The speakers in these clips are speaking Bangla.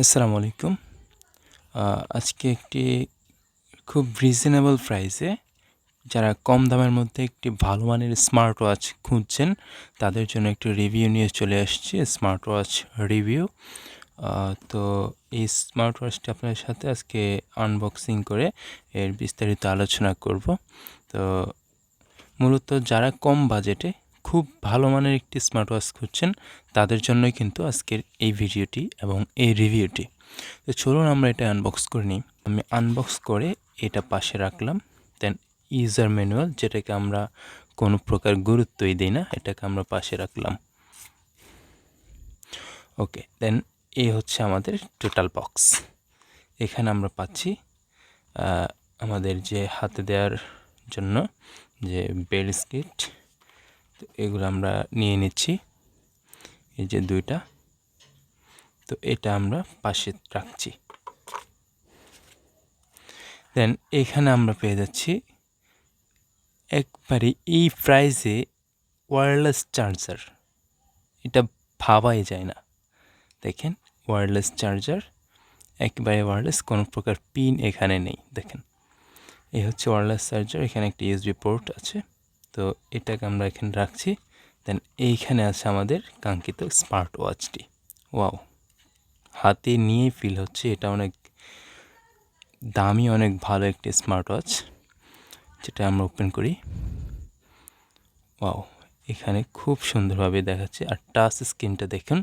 আসসালামু আলাইকুম। আজকে একটি খুব রিজনেবল প্রাইসে যারা কম দামের মধ্যে একটি ভালো মানের স্মার্ট ওয়াচ খুঁজছেন, তাদের জন্য একটি রিভিউ নিয়ে চলে আসছি, স্মার্ট ওয়াচ রিভিউ। তো এই স্মার্ট ওয়াচটি আপনার সাথে আজকে আনবক্সিং করে এর বিস্তারিত আলোচনা করব। তো মূলত যারা কম বাজেটে খুব ভালো মানের একটি স্মার্ট ওয়াচ খুঁজছেন, তাদের জন্যই কিন্তু আজকের এই ভিডিওটি এবং এই রিভিউটি। তো চলুন আমরা এটা আনবক্স করে নিই। আমি আনবক্স করে এটা পাশে রাখলাম। দেন ইউজার ম্যানুয়াল, যেটাকে আমরা কোনো প্রকার গুরুত্বই দিই না, এটাকে আমরা পাশে রাখলাম। ওকে, দেন এই হচ্ছে আমাদের টোটাল বক্স। এখানে আমরা পাচ্ছি আমাদের যে হাতে দেওয়ার জন্য যে বেল স্কিট, তো এগুলো আমরা নিয়ে নিচ্ছি, এই যে দুইটা। তো এটা আমরা পাশে রাখছি। দেন এখানে আমরা পেয়ে যাচ্ছি একবারে এই প্রাইসে ওয়্যারলেস চার্জার। এটা ভাবাই যায় না। দেখেন, ওয়্যারলেস চার্জার, একেবারে ওয়্যারলেস, কোনো প্রকার পিন এখানে নেই। দেখেন, এই হচ্ছে ওয়্যারলেস চার্জার। এখানে একটা ইউএসবি পোর্ট আছে, তো এটাকে আমরা এখানে রাখছি। দেন এইখানে আছে আমাদের কাঙ্ক্ষিত স্মার্ট ওয়াচটি। ওয়াও, হাতে নিয়ে ফিল হচ্ছে এটা অনেক দামি, অনেক ভালো একটি স্মার্ট ওয়াচ। যেটা আমরা ওপেন করি, ওয়াও, এখানে খুব সুন্দরভাবে দেখাচ্ছে। আর টাচ স্ক্রিনটা দেখুন,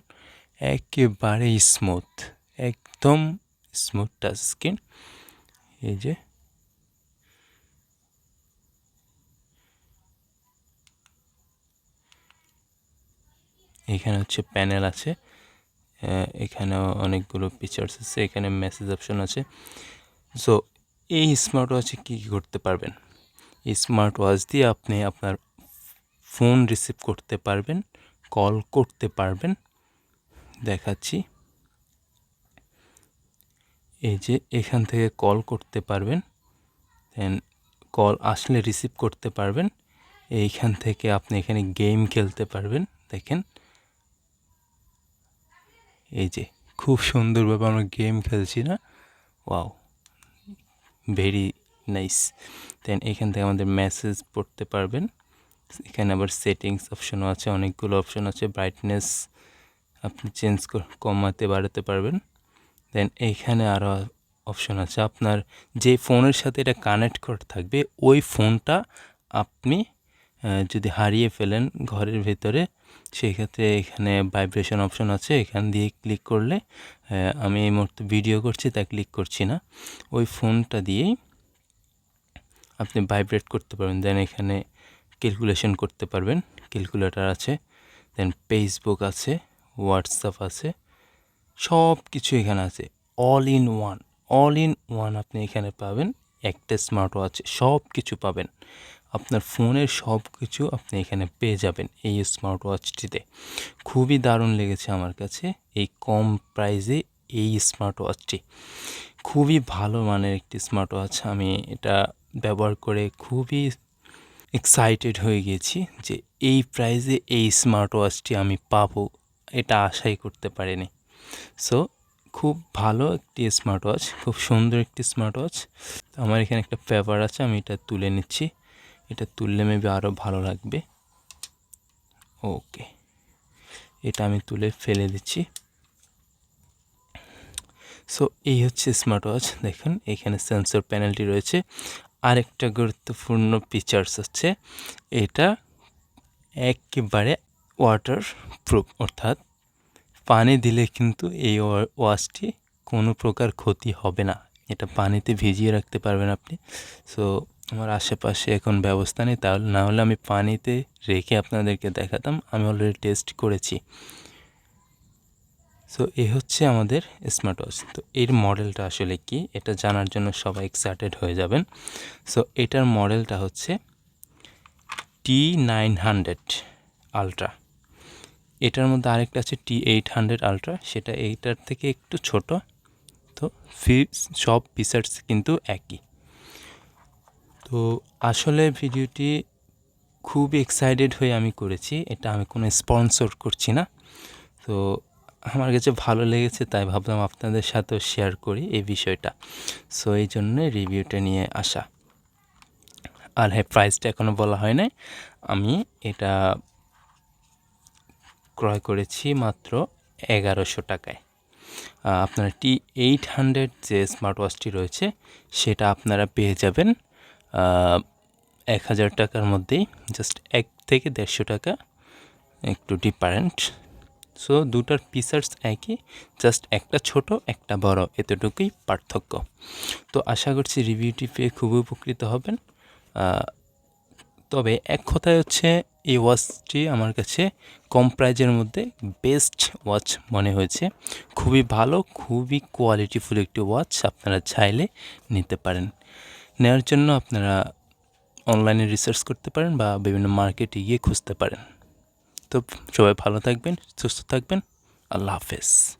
একেবারে স্মুথ, একদম স্মুথ টাচ স্ক্রিন। এই যে এখানে হচ্ছে প্যানেল আছে, এখানেও অনেকগুলো ফিচার্স আছে, এখানে মেসেজ অপশন আছে। সো এই স্মার্ট ওয়াচে কী কী করতে পারবেন? এই স্মার্ট ওয়াচ দিয়ে আপনি আপনার ফোন রিসিভ করতে পারবেন, কল করতে পারবেন। দেখাচ্ছি, এই যে এখান থেকে কল করতে পারবেন, দেন কল আসলে রিসিভ করতে পারবেন। এইখান থেকে আপনি এখানে গেম খেলতে পারবেন। দেখেন, এই যে খুব সুন্দরভাবে আমরা গেম খেলছি না? Wow, very nice. দেন এখান থেকে আমাদের মেসেজ পড়তে পারবেন। এখানে আবার সেটিংস অপশনও আছে, অনেকগুলো অপশন আছে। ব্রাইটনেস আপনি চেঞ্জ কমাতে বাড়াতে পারবেন। দেন এইখানে আরও অপশন আছে, আপনার যে ফোনের সাথে এটা কানেক্ট করা থাকবে, ওই ফোনটা আপনি যদি হারিয়ে ফেলেন ঘরের ভেতরে, সেক্ষেত্রে এখানে ভাইব্রেশন অপশন আছে, এখান দিয়ে ক্লিক করলে, আমি এই মুহূর্তে ভিডিও করছি তাই ক্লিক করছি না, ওই ফোনটা দিয়েই আপনি ভাইব্রেট করতে পারবেন। দেন এখানে ক্যালকুলেশন করতে পারবেন, ক্যালকুলেটর আছে। দেন ফেসবুক আছে, হোয়াটসঅ্যাপ আছে, সব কিছু এখানে আছে। All in one, all in one আপনি এখানে পাবেন। একটা স্মার্ট ওয়াচে সব কিছু পাবেন, আপনার ফোনের সব কিছু আপনি এখানে পেয়ে যাবেন এই স্মার্ট ওয়াচটিতে। খুবই দারুণ লেগেছে আমার কাছে এই কম প্রাইসে এই স্মার্ট ওয়াচটি। খুবই ভালো মানের একটি স্মার্ট ওয়াচ। আমি এটা ব্যবহার করে খুবই এক্সাইটেড হয়ে গেছি যে এই প্রাইসে এই স্মার্ট ওয়াচটি আমি পাবো, এটা আশাই করতে পারিনি। সো খুব ভালো একটি স্মার্ট ওয়াচ, খুব সুন্দর একটি স্মার্ট ওয়াচ। আমার এখানে একটা পেপার আছে, আমি এটা তুলে নিচ্ছি। এটা তুললে মেবি আরও ভালো লাগবে। ওকে, এটা আমি তুলে ফেলে দিচ্ছি। সো এই হচ্ছে স্মার্ট ওয়াচ। দেখুন, এখানে সেন্সর প্যানেলটি রয়েছে। আরেকটা গুরুত্বপূর্ণ ফিচার্স হচ্ছে, এটা একেবারে ওয়াটার প্রুফ, অর্থাৎ পানি দিলে কিন্তু এই ওয়াচটি কোনো প্রকার ক্ষতি হবে না। এটা পানিতে ভিজিয়ে রাখতে পারবেন আপনি। সো আমার আশেপাশে এখন ব্যবস্থা নেই, তাহলে না হলে আমি পানিতে রেখে আপনাদেরকে দেখাতাম। আমি অলরেডি টেস্ট করেছি। সো এই হচ্ছে আমাদের স্মার্ট ওয়াচ। তো এর মডেলটা আসলে কি, এটা জানার জন্য সবাই এক্সাইটেড হয়ে যাবেন। সো এটার মডেলটা হচ্ছে T900 আলট্রা। এটার মধ্যে আরেকটা আছে T800 আলট্রা, সেটা এইটার থেকে একটু ছোট। তো সব ফিচার্স কিন্তু একই। তো আসলে ভিডিওটি খুব এক্সাইটেড হয়ে আমি করেছি, এটা আমি কোনো স্পন্সর করছি না। তো আমার কাছে ভালো লেগেছে, তাই ভাবলাম আপনাদের সাথেও শেয়ার করি এই বিষয়টা। সো এই জন্যে রিভিউটা নিয়ে আসা। আর হ্যাঁ, প্রাইসটা এখনও বলা হয় নাই। আমি এটা ক্রয় করেছি মাত্র 1100 টাকায়। আপনার T800 যে স্মার্ট ওয়াচটি রয়েছে সেটা আপনারা পেয়ে যাবেন 1000 টাকার মধ্যেই, জাস্ট 1 থেকে 150 টাকা একটু ডিফারেন্ট। সো দুটার ফিচার্স একই, জাস্ট একটা ছোট একটা বড়, এতটুকুই পার্থক্য। তো আশা করছি রিভিউটি পেয়ে খুবই উপকৃত হবেন। তবে এক কথায় হচ্ছে এই ওয়াচটি আমার কাছে কম প্রাইজের মধ্যে বেস্ট ওয়াচ মনে হয়েছে। খুবই ভালো, খুবই কোয়ালিটিফুল একটি ওয়াচ, আপনারা চাইলে নিতে পারেন। নেওয়ার জন্য আপনারা অনলাইনে রিসার্চ করতে পারেন বা বিভিন্ন মার্কেটে গিয়ে খুঁজতে পারেন। তো সবাই ভালো থাকবেন, সুস্থ থাকবেন। আল্লাহ হাফেজ।